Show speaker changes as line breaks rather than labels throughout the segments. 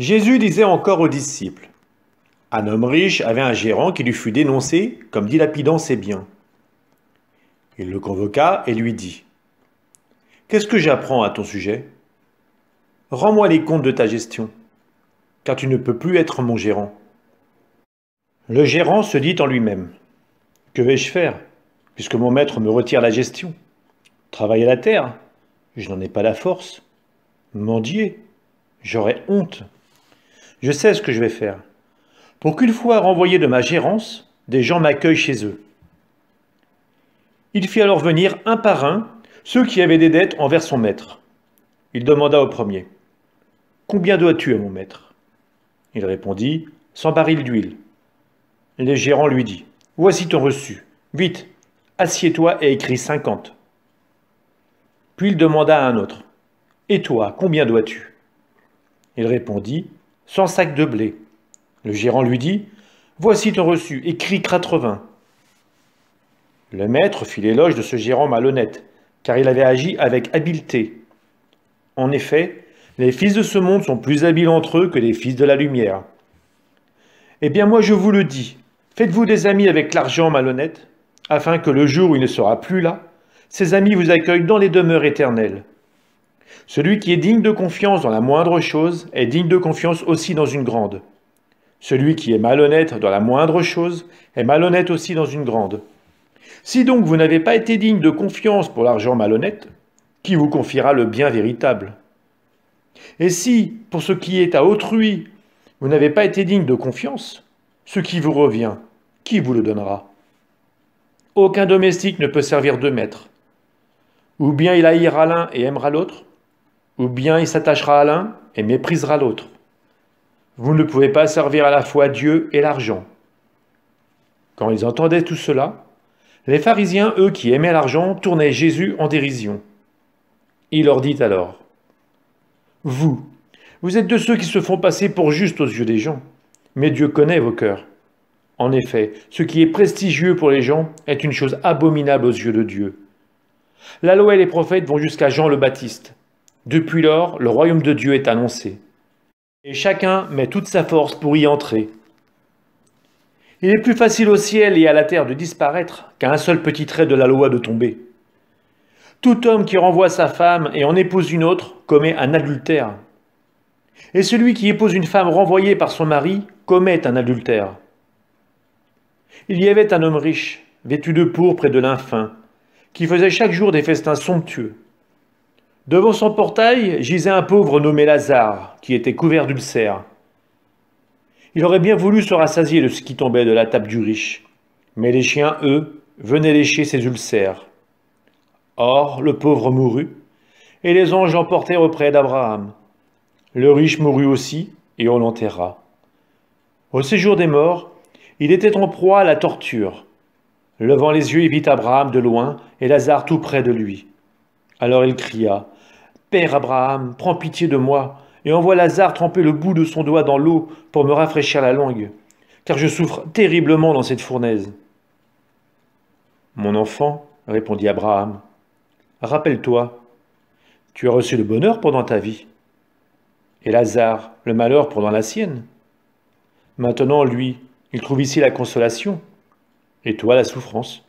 Jésus disait encore aux disciples, un homme riche avait un gérant qui lui fut dénoncé comme dilapidant ses biens. Il le convoqua et lui dit, qu'est-ce que j'apprends à ton sujet? Rends-moi les comptes de ta gestion, car tu ne peux plus être mon gérant. Le gérant se dit en lui-même, que vais-je faire, puisque mon maître me retire la gestion? Travailler la terre, je n'en ai pas la force. Mendier, j'aurais honte. Je sais ce que je vais faire. Pour qu'une fois renvoyé de ma gérance, des gens m'accueillent chez eux. Il fit alors venir un par un ceux qui avaient des dettes envers son maître. Il demanda au premier, « Combien dois-tu à mon maître ?» Il répondit, « 100 barils d'huile. » Le gérant lui dit, « Voici ton reçu. Vite, assieds-toi et écris 50. » Puis il demanda à un autre, « Et toi, combien dois-tu » Il répondit, « 100 sacs de blé. » Le gérant lui dit, « Voici ton reçu, écris 80. » Le maître fit l'éloge de ce gérant malhonnête, car il avait agi avec habileté. En effet, les fils de ce monde sont plus habiles entre eux que les fils de la lumière. Eh bien moi je vous le dis, faites-vous des amis avec l'argent malhonnête, afin que le jour où il ne sera plus là, ces amis vous accueillent dans les demeures éternelles. Celui qui est digne de confiance dans la moindre chose est digne de confiance aussi dans une grande. Celui qui est malhonnête dans la moindre chose est malhonnête aussi dans une grande. Si donc vous n'avez pas été digne de confiance pour l'argent malhonnête, qui vous confiera le bien véritable? Et si, pour ce qui est à autrui, vous n'avez pas été digne de confiance, ce qui vous revient, qui vous le donnera? Aucun domestique ne peut servir deux maîtres. Ou bien il haïra l'un et aimera l'autre, ou bien il s'attachera à l'un et méprisera l'autre. Vous ne pouvez pas servir à la fois Dieu et l'argent. Quand ils entendaient tout cela, les pharisiens, eux qui aimaient l'argent, tournaient Jésus en dérision. Il leur dit alors, « Vous êtes de ceux qui se font passer pour justes aux yeux des gens, mais Dieu connaît vos cœurs. En effet, ce qui est prestigieux pour les gens est une chose abominable aux yeux de Dieu. La loi et les prophètes vont jusqu'à Jean le Baptiste. Depuis lors, le royaume de Dieu est annoncé. Et chacun met toute sa force pour y entrer. Il est plus facile au ciel et à la terre de disparaître qu'à un seul petit trait de la loi de tomber. Tout homme qui renvoie sa femme et en épouse une autre commet un adultère. Et celui qui épouse une femme renvoyée par son mari commet un adultère. Il y avait un homme riche, vêtu de pourpre et de lin fin, qui faisait chaque jour des festins somptueux. Devant son portail gisait un pauvre nommé Lazare, qui était couvert d'ulcères. Il aurait bien voulu se rassasier de ce qui tombait de la table du riche, mais les chiens, eux, venaient lécher ses ulcères. Or, le pauvre mourut, et les anges l'emportèrent auprès d'Abraham. Le riche mourut aussi, et on l'enterra. Au séjour des morts, il était en proie à la torture. Levant les yeux, il vit Abraham de loin, et Lazare tout près de lui. Alors il cria, « Père Abraham, prends pitié de moi, et envoie Lazare tremper le bout de son doigt dans l'eau pour me rafraîchir la langue, car je souffre terriblement dans cette fournaise. » « Mon enfant, répondit Abraham, rappelle-toi, tu as reçu le bonheur pendant ta vie, et Lazare le malheur pendant la sienne. Maintenant, lui, il trouve ici la consolation, et toi la souffrance.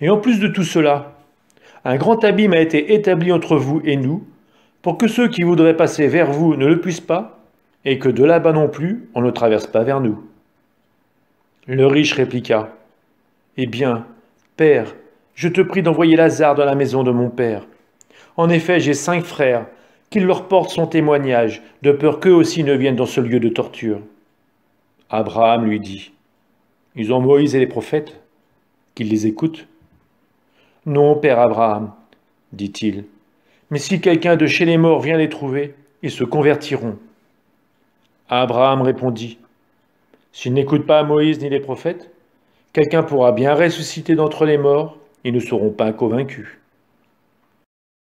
Et en plus de tout cela, un grand abîme a été établi entre vous et nous, pour que ceux qui voudraient passer vers vous ne le puissent pas, et que de là-bas non plus, on ne traverse pas vers nous. » Le riche répliqua, « Eh bien, Père, je te prie d'envoyer Lazare dans la maison de mon père. En effet, j'ai 5 frères, qu'il leur porte son témoignage, de peur qu'eux aussi ne viennent dans ce lieu de torture. » Abraham lui dit, « Ils ont Moïse et les prophètes, qu'ils les écoutent. » « Non, père Abraham, dit-il, mais si quelqu'un de chez les morts vient les trouver, ils se convertiront. » Abraham répondit, « S'ils n'écoutent pas Moïse ni les prophètes, quelqu'un pourra bien ressusciter d'entre les morts, ils ne seront pas convaincus. »